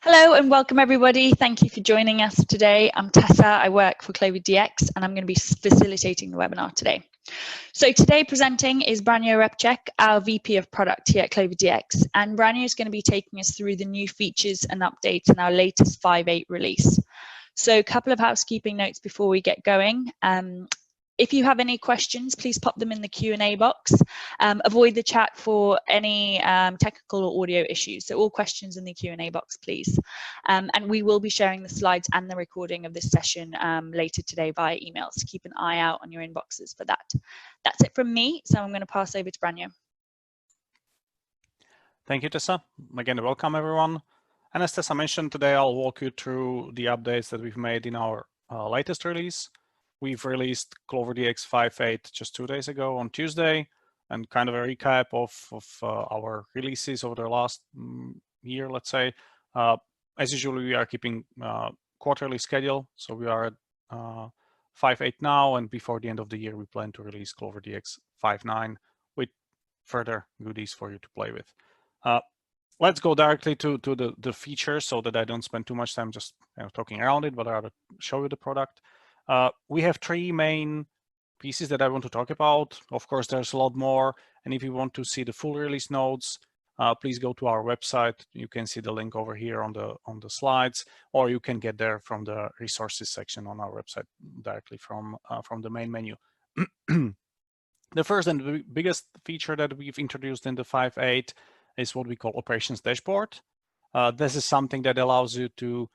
Hello and welcome everybody. Thank you for joining us today. I'm Tessa, I work for CloverDX and I'm going to be facilitating the webinar today. So today presenting is Branyo Repchek, our VP of Product here at CloverDX, and Branyo is going to be taking us through the new features and updates in our latest 5.8 release. So a couple of housekeeping notes before we get going. If you have any questions, please pop them in the Q&A box. Avoid the chat for any technical or audio issues. So all questions in the Q&A box, please. And we will be sharing the slides and the recording of this session later today via email. So keep an eye out on your inboxes for that. That's it from me. So I'm going to pass over to Branyo. Thank you, Tessa. Again, welcome everyone. And as Tessa mentioned, today I'll walk you through the updates that we've made in our latest release. We've released CloverDX 5.8 just 2 days ago on Tuesday, and kind of a recap of our releases over the last year, let's say. As usual, we are keeping quarterly schedule, so we are at 5.8 now, and before the end of the year, we plan to release CloverDX 5.9 with further goodies for you to play with. Let's go directly to the features so that I don't spend too much time just talking around it, but rather show you the product. We have 3 main pieces that I want to talk about. Of course, there's a lot more. And if you want to see the full release notes, please go to our website. You can see the link over here on the slides, or you can get there from the resources section on our website directly from the main menu. The first and the biggest feature that we've introduced in the 5.8 is what we call Operations Dashboard. This is something that allows you to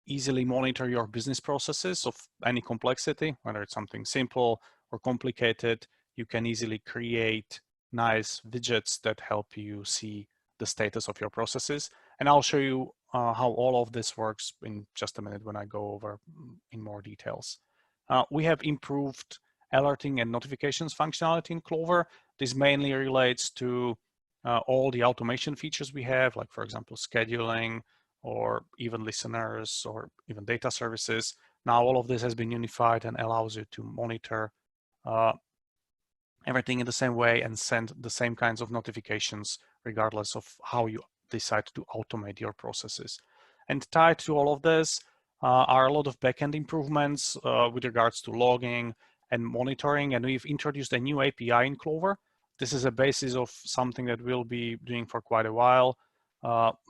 easily monitor your business processes of any complexity, whether it's something simple or complicated. You can easily create nice widgets that help you see the status of your processes. And I'll show you how all of this works in just a minute when I go over in more details. We have improved alerting and notifications functionality in Clover. This mainly relates to all the automation features we have, like for example, scheduling, or even listeners, or even data services. Now all of this has been unified and allows you to monitor everything in the same way and send the same kinds of notifications regardless of how you decide to automate your processes. And tied to all of this are a lot of backend improvements with regards to logging and monitoring. And we've introduced a new API in Clover. This is a basis of something that we'll be doing for quite a while.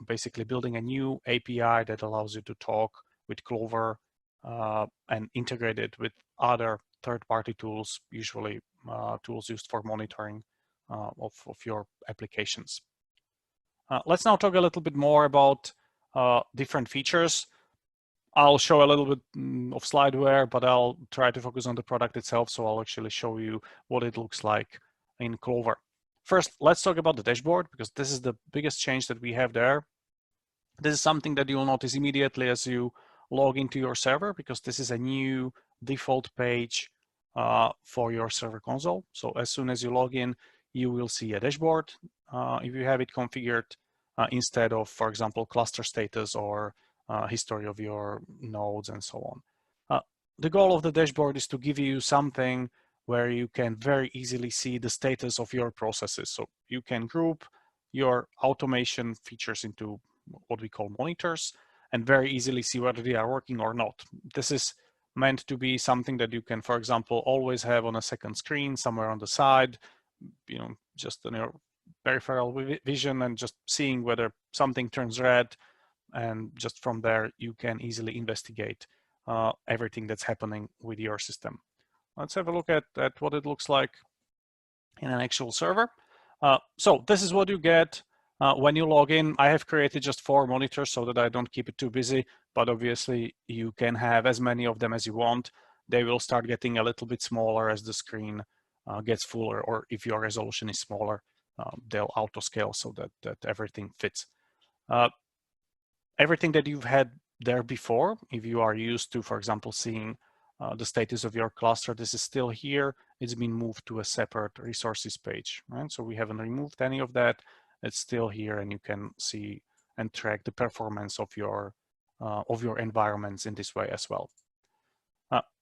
Basically building a new API that allows you to talk with Clover and integrate it with other third-party tools, usually tools used for monitoring of your applications. Let's now talk a little bit more about different features. I'll show a little bit of slideware, but I'll try to focus on the product itself, so I'll actually show you what it looks like in Clover. First, let's talk about the dashboard, because this is the biggest change that we have there. This is something that you will notice immediately as you log into your server, because this is a new default page for your server console. So as soon as you log in, you will see a dashboard if you have it configured instead of, for example, cluster status or history of your nodes and so on. The goal of the dashboard is to give you something where you can very easily see the status of your processes. So you can group your automation features into what we call monitors and very easily see whether they are working or not. This is meant to be something that you can, for example, always have on a second screen somewhere on the side, just in your peripheral vision, and just seeing whether something turns red. And just from there, you can easily investigate everything that's happening with your system. Let's have a look at what it looks like in an actual server. So this is what you get when you log in. I have created just 4 monitors so that I don't keep it too busy, but obviously you can have as many of them as you want. They will start getting a little bit smaller as the screen gets fuller, or if your resolution is smaller, they'll auto scale so that everything fits. Everything that you've had there before, if you are used to, for example, seeing the status of your cluster, this is still here. It's been moved to a separate resources page, right? So we haven't removed any of that. It's still here, and you can see and track the performance of your environments in this way as well.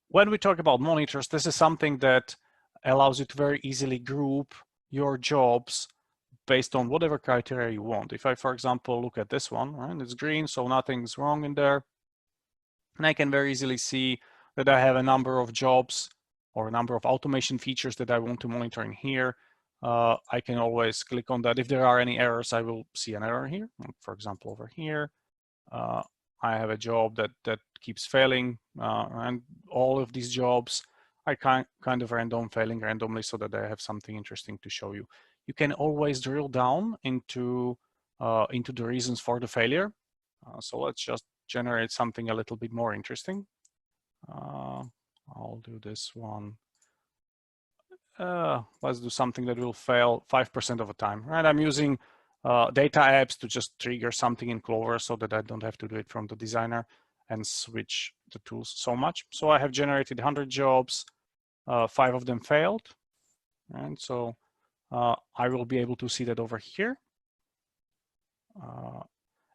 When we talk about monitors, this is something that allows you to very easily group your jobs based on whatever criteria you want. If I, for example, look at this one, right, it's green, so nothing's wrong in there. And I can very easily see that I have a number of jobs or a number of automation features that I want to monitor in here. I can always click on that. If there are any errors, I will see an error here. For example, over here, I have a job that keeps failing, and all of these jobs are kind of failing randomly, so that I have something interesting to show you. You can always drill down into the reasons for the failure. So let's just generate something a little bit more interesting. I'll do this one. Let's do something that will fail 5% of the time, right? I'm using data apps to just trigger something in Clover so that I don't have to do it from the designer and switch the tools so much. So I have generated 100 jobs, 5 of them failed. And so I will be able to see that over here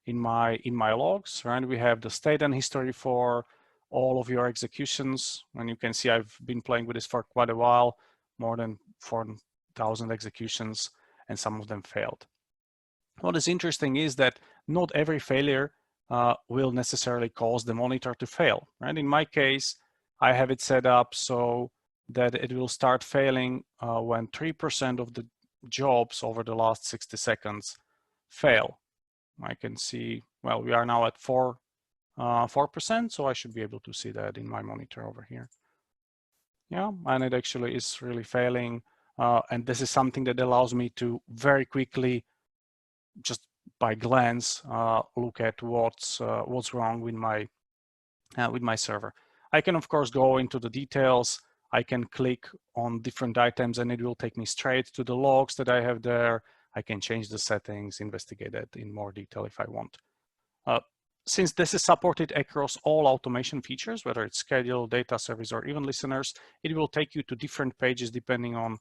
in my logs, right? We have the state and history for all of your executions. And you can see I've been playing with this for quite a while, more than 4,000 executions, and some of them failed. What is interesting is that not every failure will necessarily cause the monitor to fail, right? In my case, I have it set up so that it will start failing when 3% of the jobs over the last 60 seconds fail. I can see, well, we are now at 4%, so I should be able to see that in my monitor over here. Yeah, and it actually is really failing. And this is something that allows me to very quickly, just by glance, look at what's wrong with my server. I can, of course, go into the details. I can click on different items and it will take me straight to the logs that I have there. I can change the settings, investigate that in more detail if I want. Since this is supported across all automation features, whether it's schedule, data service, or even listeners, it will take you to different pages depending on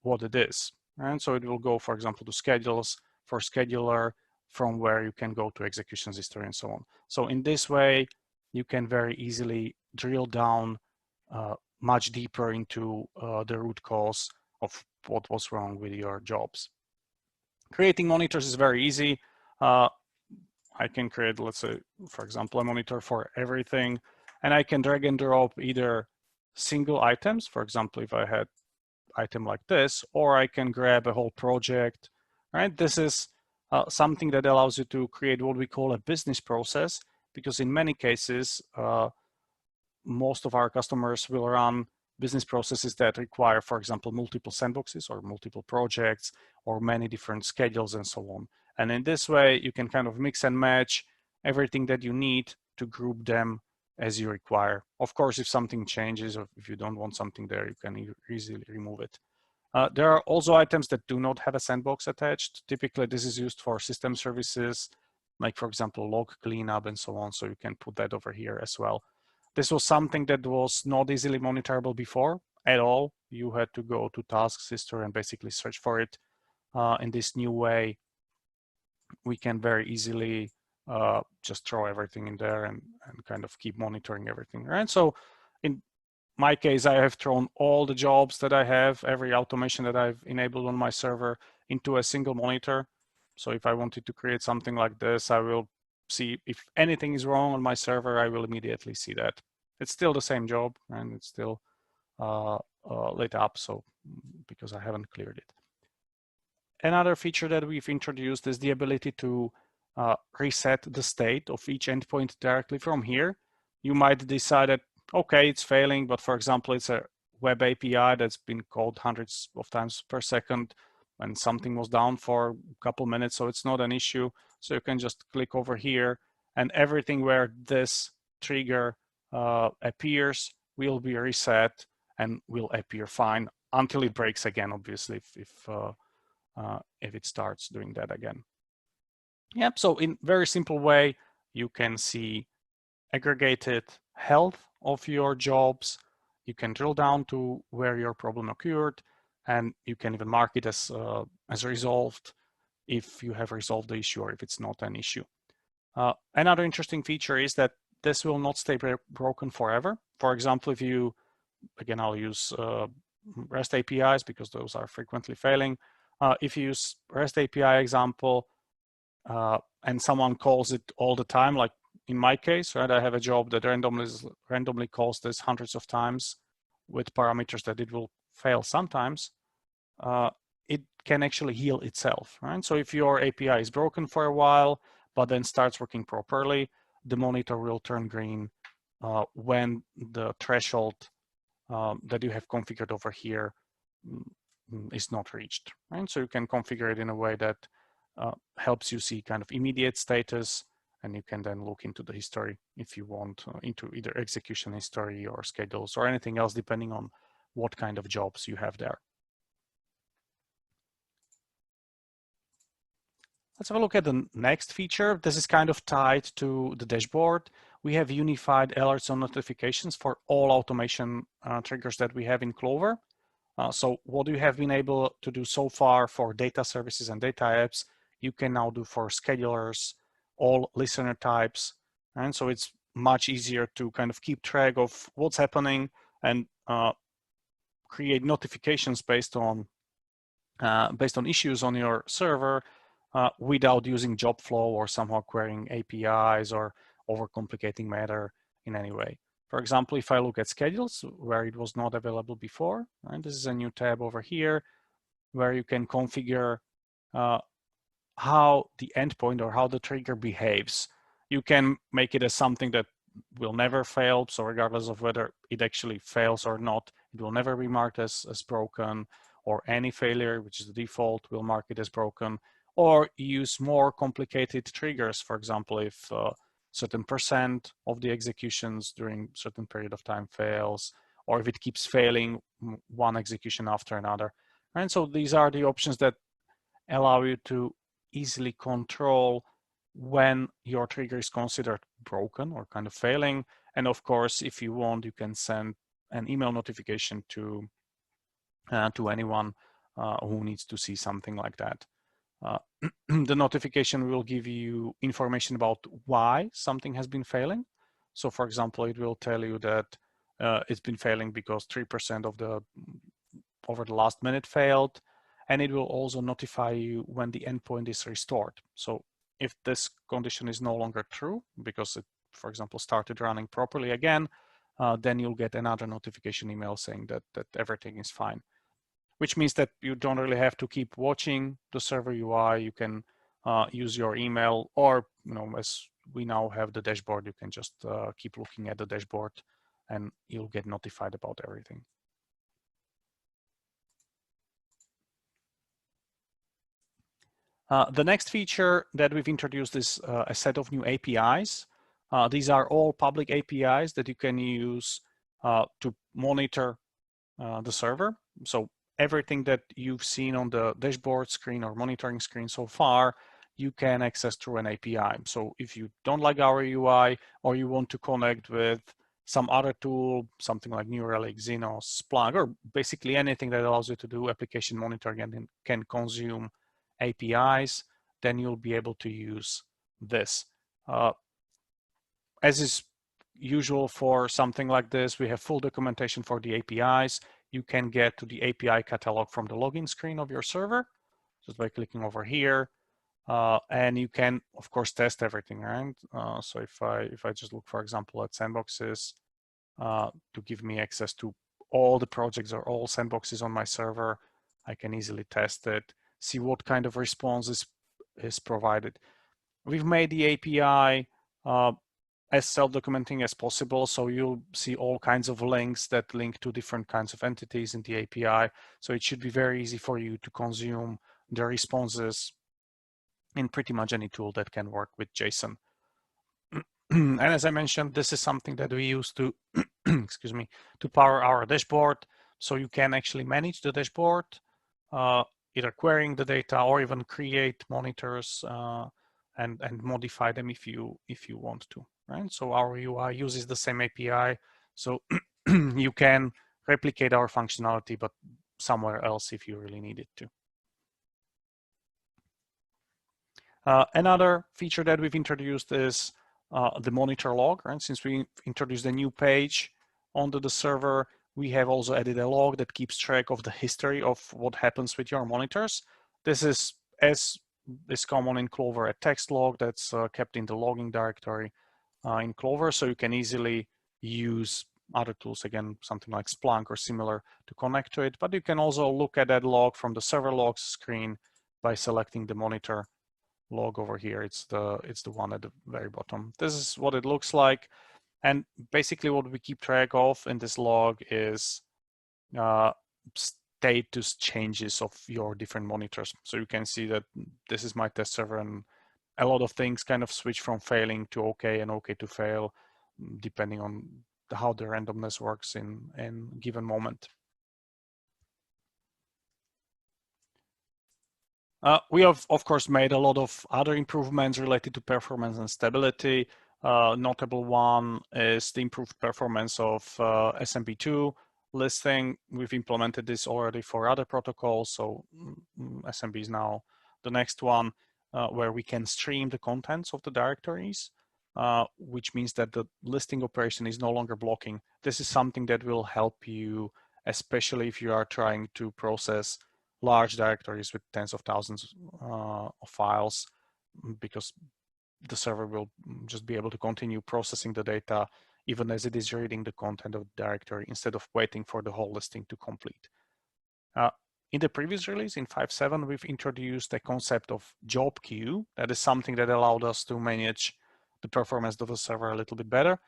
what it is. And so it will go, for example, to schedules, for scheduler, from where you can go to executions history and so on. So in this way, you can very easily drill down much deeper into the root cause of what was wrong with your jobs. Creating monitors is very easy. I can create, let's say, for example, a monitor for everything, and I can drag and drop either single items, for example, if I had item like this, or I can grab a whole project, right? This is something that allows you to create what we call a business process, because in many cases, most of our customers will run business processes that require, for example, multiple sandboxes or multiple projects or many different schedules and so on. And in this way, you can kind of mix and match everything that you need to group them as you require. Of course, if something changes or if you don't want something there, you can easily remove it. There are also items that do not have a sandbox attached. Typically, this is used for system services, like, for example, log cleanup and so on. So you can put that over here as well. This was something that was not easily monitorable before at all. You had to go to tasks history and basically search for it. In this new way, we can very easily just throw everything in there and kind of keep monitoring everything, right? So in my case, I have thrown all the jobs that I have, every automation that I've enabled on my server into a single monitor. So if I wanted to create something like this, I will see if anything is wrong on my server, I will immediately see that. It's still the same job and it's still lit up, so because I haven't cleared it. Another feature that we've introduced is the ability to reset the state of each endpoint directly from here. You might decide that, okay, it's failing, but for example, it's a web API that's been called hundreds of times per second and something was down for a couple minutes, so it's not an issue. So you can just click over here and everything where this trigger appears will be reset and will appear fine until it breaks again, obviously, if it starts doing that again. Yep, so in very simple way, you can see aggregated health of your jobs. You can drill down to where your problem occurred, and you can even mark it as resolved if you have resolved the issue or if it's not an issue. Another interesting feature is that this will not stay broken forever. For example, if you, again, I'll use REST APIs because those are frequently failing. If you use REST API example and someone calls it all the time, like in my case, right? I have a job that randomly calls this hundreds of times with parameters that it will fail sometimes. It can actually heal itself, right? So if your API is broken for a while, but then starts working properly, the monitor will turn green when the threshold that you have configured over here is not reached, right? So you can configure it in a way that helps you see kind of immediate status, and you can then look into the history if you want, into either execution history or schedules or anything else, depending on what kind of jobs you have there. Let's have a look at the next feature. This is kind of tied to the dashboard. We have unified alerts and notifications for all automation triggers that we have in Clover. So what you have been able to do so far for data services and data apps, you can now do for schedulers, all listener types. And so it's much easier to kind of keep track of what's happening and create notifications based on issues on your server without using job flow or somehow querying APIs or overcomplicating matter in any way. For example, if I look at schedules where it was not available before, and this is a new tab over here where you can configure how the endpoint or how the trigger behaves. You can make it as something that will never fail. So regardless of whether it actually fails or not, it will never be marked as broken, or any failure, which is the default, will mark it as broken, or use more complicated triggers. For example, if certain percent of the executions during certain period of time fails, or if it keeps failing one execution after another. And so these are the options that allow you to easily control when your trigger is considered broken or kind of failing. And of course, if you want, you can send an email notification to anyone who needs to see something like that. The notification will give you information about why something has been failing. So for example, it will tell you that it's been failing because 3% of the over the last minute failed. And it will also notify you when the endpoint is restored. So if this condition is no longer true, because it, for example, started running properly again, then you'll get another notification email saying that everything is fine, which means that you don't really have to keep watching the server UI. You can use your email, or as we now have the dashboard, you can just keep looking at the dashboard and you'll get notified about everything. The next feature that we've introduced is a set of new APIs. These are all public APIs that you can use to monitor the server. So everything that you've seen on the dashboard screen or monitoring screen so far, you can access through an API. So if you don't like our UI, or you want to connect with some other tool, something like New Relic, Xenos, Splunk, or basically anything that allows you to do application monitoring and can consume APIs, then you'll be able to use this. As is usual for something like this, we have full documentation for the APIs. You can get to the API catalog from the login screen of your server, just by clicking over here. And you can, of course, test everything, right? So if I just look, for example, at sandboxes to give me access to all the projects or all sandboxes on my server, I can easily test it, see what kind of response is provided. We've made the API as self-documenting as possible, so you'll see all kinds of links that link to different kinds of entities in the API. So it should be very easy for you to consume the responses in pretty much any tool that can work with JSON. And as I mentioned, this is something that we use to, excuse me, to power our dashboard. So you can actually manage the dashboard, either querying the data or even create monitors and modify them if you want to, right? So our UI uses the same API, so you can replicate our functionality, but somewhere else if you really need it to. Another feature that we've introduced is the monitor log, right? Since we introduced a new page onto the server, we have also added a log that keeps track of the history of what happens with your monitors. This is, as is common in Clover, a text log that's kept in the logging directory in Clover, so you can easily use other tools, again, something like Splunk or similar, to connect to it. But you can also look at that log from the server logs screen by selecting the monitor log over here. It's the one at the very bottom. This is what it looks like. And basically what we keep track of in this log is status changes of your different monitors. So you can see that this is my test server, and a lot of things kind of switch from failing to okay and okay to fail, depending on how the randomness works in a given moment. We have, of course, made a lot of other improvements related to performance and stability. Notable one is the improved performance of SMB2 listing. We've implemented this already for other protocols, so SMB is now the next one, where we can stream the contents of the directories, which means that the listing operation is no longer blocking. This is something that will help you, especially if you are trying to process large directories with tens of thousands of files, because the server will just be able to continue processing the data even as it is reading the content of the directory, instead of waiting for the whole listing to complete. In the previous release, in 5.7, we've introduced a concept of job queue. That is something that allowed us to manage the performance of the server a little bit better.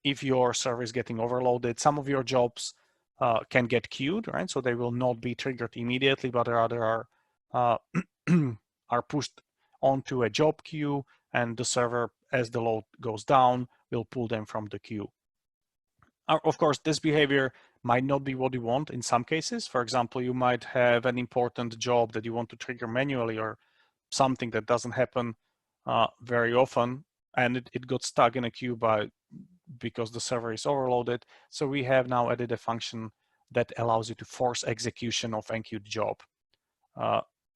If your server is getting overloaded, some of your jobs can get queued, right? So they will not be triggered immediately, but rather are are pushed onto a job queue, and the server, as the load goes down, will pull them from the queue. Of course, this behavior might not be what you want in some cases. For example, you might have an important job that you want to trigger manually, or something that doesn't happen very often, and it got stuck in a queue because the server is overloaded. So we have now added a function that allows you to force execution of unqueued job.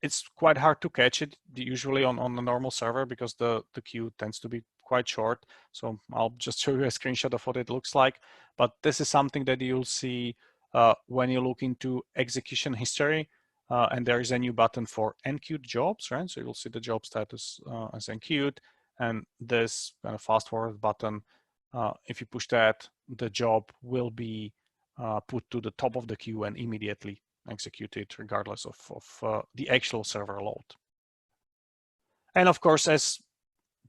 It's quite hard to catch it usually on the normal server, because the queue tends to be quite short. So I'll just show you a screenshot of what it looks like. But this is something that you'll see when you look into execution history, and there is a new button for unqueued jobs, right? So you'll see the job status as unqueued, and this kind of fast forward button, if you push that, the job will be put to the top of the queue and immediately executed, regardless of the actual server load. And of course, as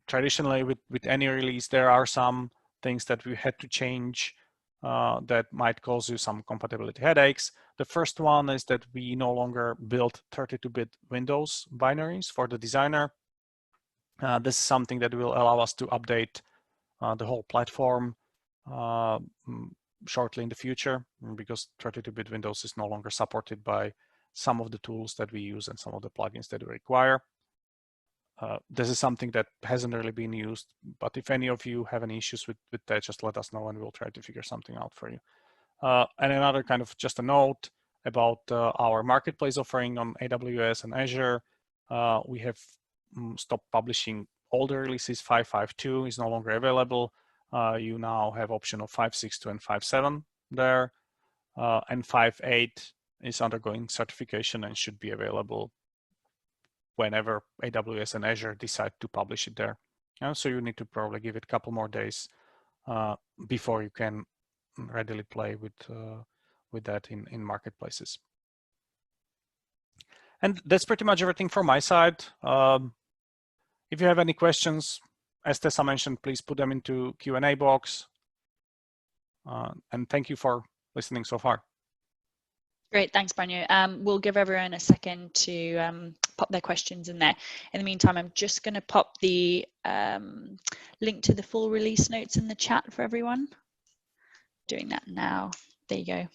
traditionally with any release, there are some things that we had to change that might cause you some compatibility headaches. The first one is that we no longer build 32-bit Windows binaries for the designer. This is something that will allow us to update the whole platform shortly in the future, because 32-bit Windows is no longer supported by some of the tools that we use and some of the plugins that we require. This is something that hasn't really been used, but if any of you have any issues with that, just let us know and we'll try to figure something out for you. And another kind of just a note about our marketplace offering on AWS and Azure. We have stopped publishing older releases. 5.5.2 is no longer available. You now have option of 5.6.2 and 5.7 there, and 5.8 is undergoing certification and should be available whenever AWS and Azure decide to publish it there. So you need to probably give it a couple more days before you can readily play with that in marketplaces. And that's pretty much everything from my side. If you have any questions, as Tessa mentioned, please put them into Q&A box. And thank you for listening so far. Great, thanks, Branyo. We'll give everyone a second to pop their questions in there. In the meantime, I'm just going to pop the link to the full release notes in the chat for everyone. Doing that now. There you go.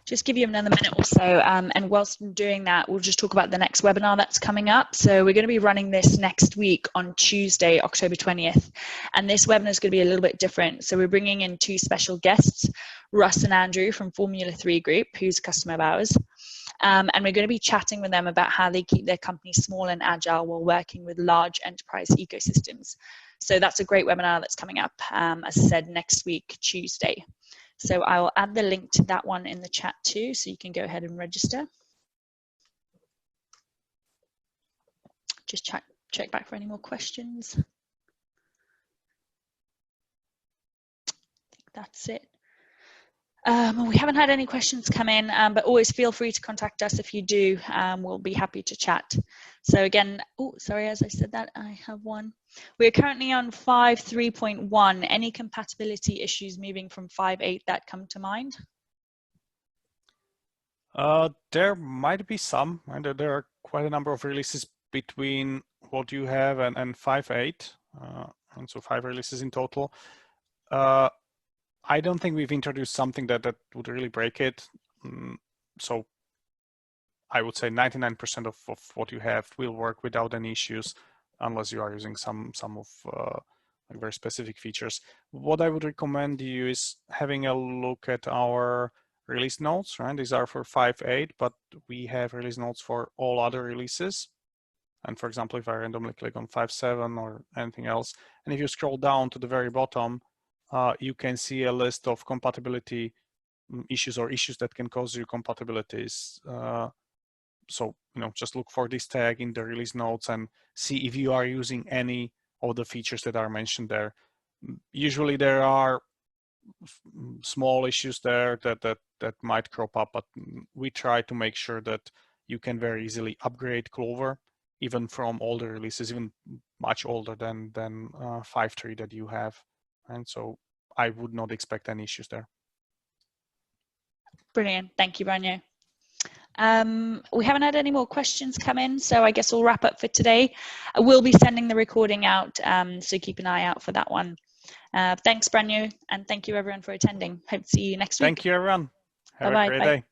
Just give you another minute or so, and whilst I'm doing that, we'll just talk about the next webinar that's coming up. So we're going to be running this next week on Tuesday, October 20th, and this webinar is going to be a little bit different. So we're bringing in two special guests, Russ and Andrew from Formula 3 Group, who's a customer of ours, and we're going to be chatting with them about how they keep their company small and agile while working with large enterprise ecosystems. So that's a great webinar that's coming up, as I said, next week, Tuesday. So I will add the link to that one in the chat too, so you can go ahead and register. Just check back for any more questions. I think that's it. We haven't had any questions come in, but always feel free to contact us if you do. We'll be happy to chat. So again, oh, sorry, as I said that, I have one. We're currently on 5.3.1. Any compatibility issues moving from 5.8 that come to mind? There might be some, and there are quite a number of releases between what you have and 5.8, and so 5 releases in total. I don't think we've introduced something that would really break it. So I would say 99% of what you have will work without any issues, unless you are using some of like very specific features. What I would recommend you is having a look at our release notes, right? These are for 5.8, but we have release notes for all other releases. And for example, if I randomly click on 5.7 or anything else, and if you scroll down to the very bottom, you can see a list of compatibility issues or issues that can cause you compatibilities. So, just look for this tag in the release notes and see if you are using any of the features that are mentioned there. Usually there are small issues there that might crop up, but we try to make sure that you can very easily upgrade Clover, even from older releases, even much older than 5.3 that you have. And so I would not expect any issues there. Brilliant. Thank you, Branyo. We haven't had any more questions come in, so I guess we'll wrap up for today. I will be sending the recording out, so keep an eye out for that one. Thanks, Branyo, and thank you everyone for attending. Hope to see you next week. Thank you, everyone. Have Bye-bye. a great day.